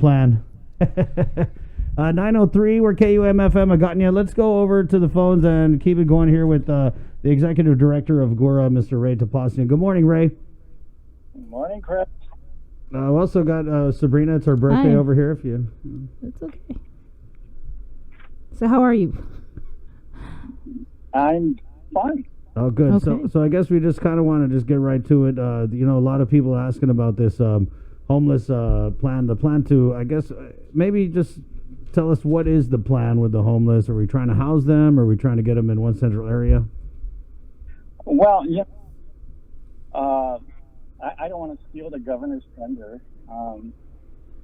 plan. 903, we're KUMFM. I gotten you. Let's go over to the phones and keep it going here with the executive director of GHURA, Mr. Ray Topasna. Good morning, Ray. Good morning, Chris. We also got Sabrina. It's her birthday Hi. over here. If you, It's okay. So how are you? I'm fine. oh, good. Okay. So I guess we just kind of want to just get right to it. A lot of people asking about this homeless plan. The plan to, I guess, maybe just tell us what is the plan with the homeless. Are we trying to house them? Are we trying to get them in one central area? Well, yeah. I don't want to steal the governor's thunder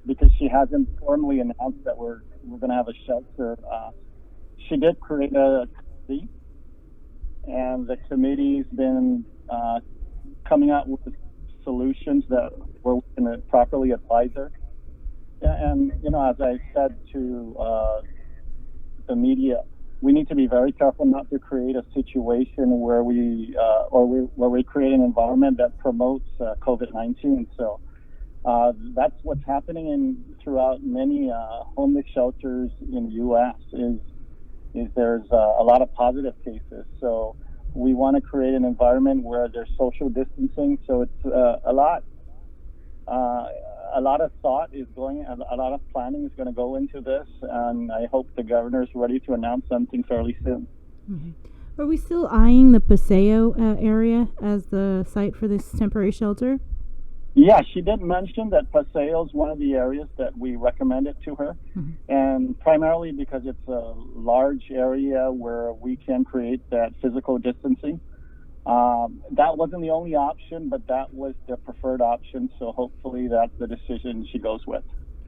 because she hasn't formally announced that we're going to have a shelter. She did create a committee, and the committee's been coming out with solutions that we're going to properly advise her. And as I said to the media, we need to be very careful not to create a situation where we create an environment that promotes COVID-19. So that's what's happening throughout many homeless shelters in the U.S. is there's a lot of positive cases. So we want to create an environment where there's social distancing. So it's a lot of thought is going, a lot of planning is going to go into this, and I hope the governor is ready to announce something fairly soon. Mm-hmm. Are we still eyeing the Paseo area as the site for this temporary shelter? Yeah, she did mention that Paseo is one of the areas that we recommended to her, and primarily because it's a large area where we can create that physical distancing. That wasn't the only option, but that was the preferred option, so hopefully that's the decision she goes with.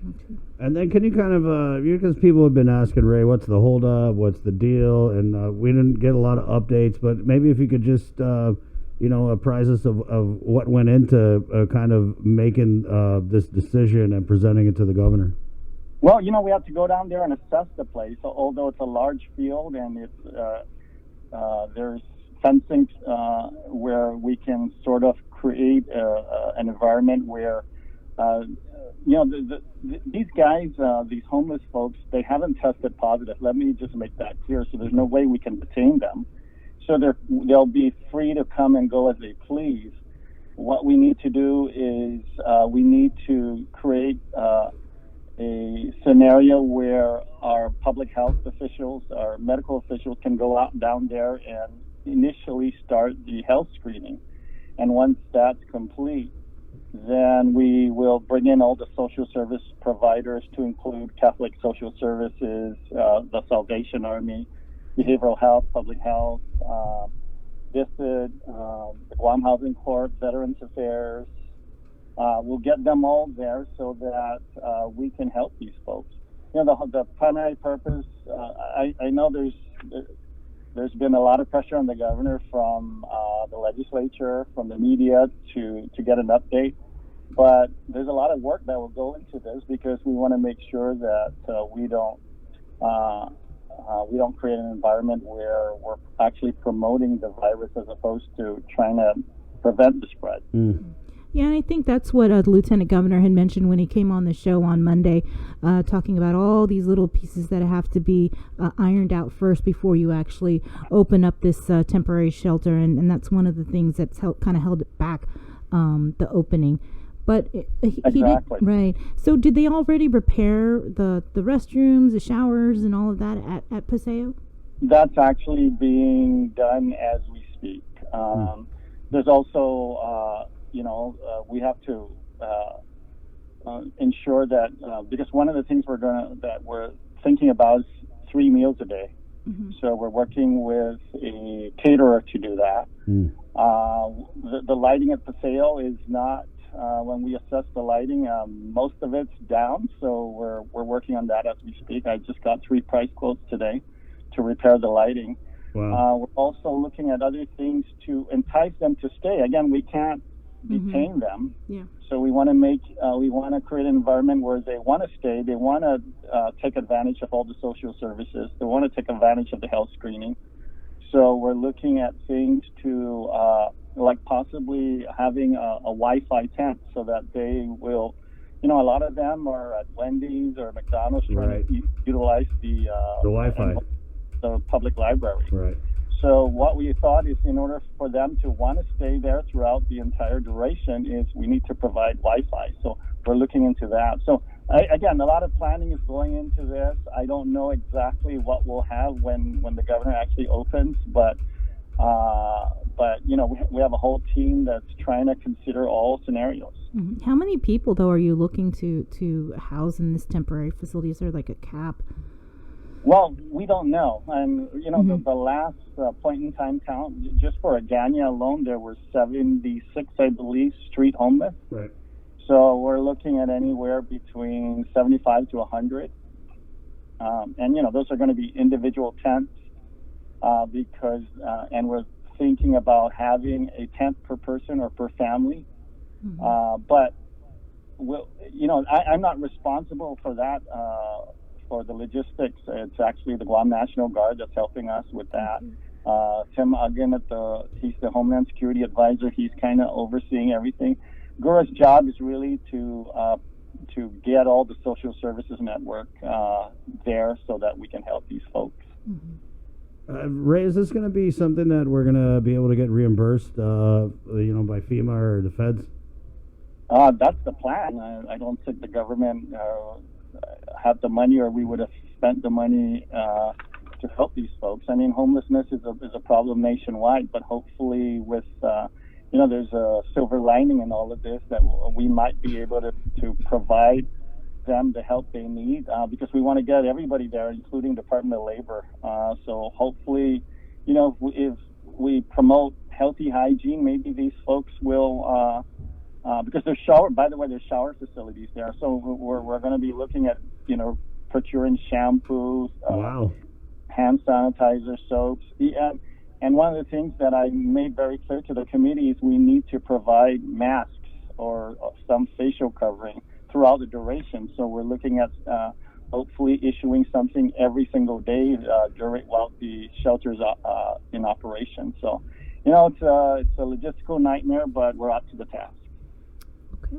Okay. And then can you kind of, because people have been asking, Ray, what's the holdup, what's the deal? And we didn't get a lot of updates, but maybe if you could just, apprise us of what went into kind of making this decision and presenting it to the governor. Well, we have to go down there and assess the place, although it's a large field and it's there's fencing where we can sort of create an environment where, these guys, these homeless folks, they haven't tested positive. Let me just make that clear. So there's no way we can detain them. So they'll be free to come and go as they please. What we need to do is we need to create a scenario where our public health officials, our medical officials can go out down there and initially start the health screening. And once that's complete, then we will bring in all the social service providers to include Catholic Social Services, the Salvation Army, Behavioral Health, Public Health, VISID, the Guam Housing Corp, Veterans Affairs. We'll get them all there so that we can help these folks. The primary purpose, I know there's been a lot of pressure on the governor from the legislature, from the media to get an update. But there's a lot of work that will go into this because we want to make sure that we don't create an environment where we're actually promoting the virus as opposed to trying to prevent the spread. Yeah, and I think that's what the lieutenant governor had mentioned when he came on the show on Monday, talking about all these little pieces that have to be ironed out first before you actually open up this temporary shelter, and that's one of the things that's kind of held it back, the opening. But he Exactly. did, right. So did they already repair the restrooms, the showers, and all of that at Paseo? That's actually being done as we speak. There's also, we have to ensure that because one of the things we're thinking about is 3 meals a day. Mm-hmm. So we're working with a caterer to do that. The lighting at Paseo is not. When we assess the lighting, most of it's down, so we're working on that as we speak. I just got 3 price quotes today to repair the lighting. Wow. We're also looking at other things to entice them to stay. Again, we can't detain them. Yeah. So we want to create an environment where they want to stay. They want to take advantage of all the social services. They want to take advantage of the health screening. So we're looking at things to like possibly having a Wi-Fi tent so that they will a lot of them are at Wendy's or McDonald's trying Right. to utilize the Wi-Fi. the public library. Right. So what we thought is, in order for them to want to stay there throughout the entire duration, is we need to provide Wi-Fi. So we're looking into that. So again, a lot of planning is going into this. I don't know exactly what we'll have when the governor actually opens, but we have a whole team that's trying to consider all scenarios. Mhm. How many people, though, are you looking to house in this temporary facility? Is there like a cap? Well, we don't know. And, the last point in time count, just for Agana alone, there were 76, I believe, street homeless. Right. So we're looking at anywhere between 75 to 100. Those are going to be individual tents and we're thinking about having a tent per person or per family. But, I'm not responsible for that. For the logistics, it's actually the Guam National Guard that's helping us with that. Tim Uggan, he's the Homeland Security Advisor. He's kind of overseeing everything. GHURA's job is really to get all the social services network there so that we can help these folks. Ray, is this going to be something that we're going to be able to get reimbursed, by FEMA or the feds? That's the plan. I don't think the government have the money, or we would have spent the money to help these folks. I mean, homelessness is a problem nationwide, but hopefully with there's a silver lining in all of this, that we might be able to provide them the help they need, because we want to get everybody there, including Department of Labor. So hopefully, if we promote healthy hygiene, maybe these folks will, because there's shower facilities there. So we're going to be looking at, procuring shampoos, Wow. hand sanitizer, soaps. And one of the things that I made very clear to the committee is we need to provide masks or some facial covering throughout the duration. So we're looking at hopefully issuing something every single day while the shelter's in operation. So, it's a logistical nightmare, but we're up to the task. Okay.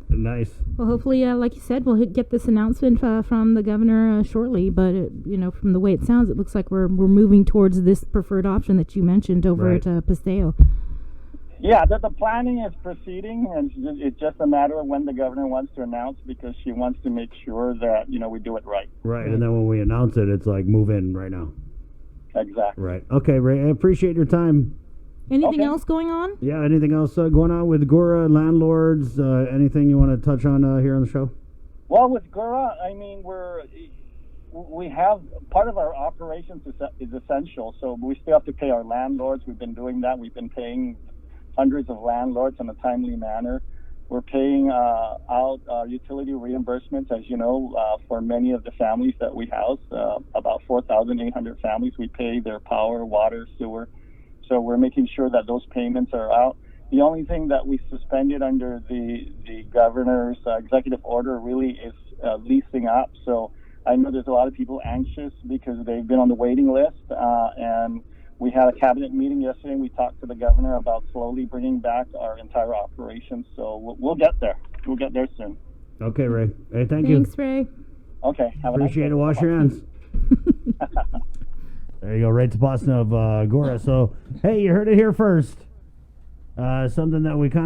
Nice. Well, hopefully, like you said, we'll get this announcement from the governor shortly. But from the way it sounds, it looks like we're moving towards this preferred option that you mentioned over Right. at Paseo. Yeah, the planning is proceeding, and it's just a matter of when the governor wants to announce, because she wants to make sure that we do it right. Right. And then when we announce it, it's like move in right now. Exactly. Right. Okay, Ray, I appreciate your time. Anything Okay. else going on? Yeah, anything else going on with GHURA, landlords, anything you want to touch on here on the show? Well, with GHURA, I mean, we have part of our operations is essential, so we still have to pay our landlords. We've been doing that. We've been paying hundreds of landlords in a timely manner. We're paying out utility reimbursements, as you know, for many of the families that we house. About 4,800 families, we pay their power, water, sewer. So we're making sure that those payments are out. The only thing that we suspended under the governor's executive order really is leasing up. So I know there's a lot of people anxious because they've been on the waiting list, and we had a cabinet meeting yesterday, and we talked to the governor about slowly bringing back our entire operation. So we'll get there. We'll get there soon. Okay, Ray. Hey, thank Thanks, you. Ray. Okay. Have a Appreciate nice it. day. Wash your hands. There you go, Ray Topasna of GHURA. So, hey, you heard it here first. Something that we kind of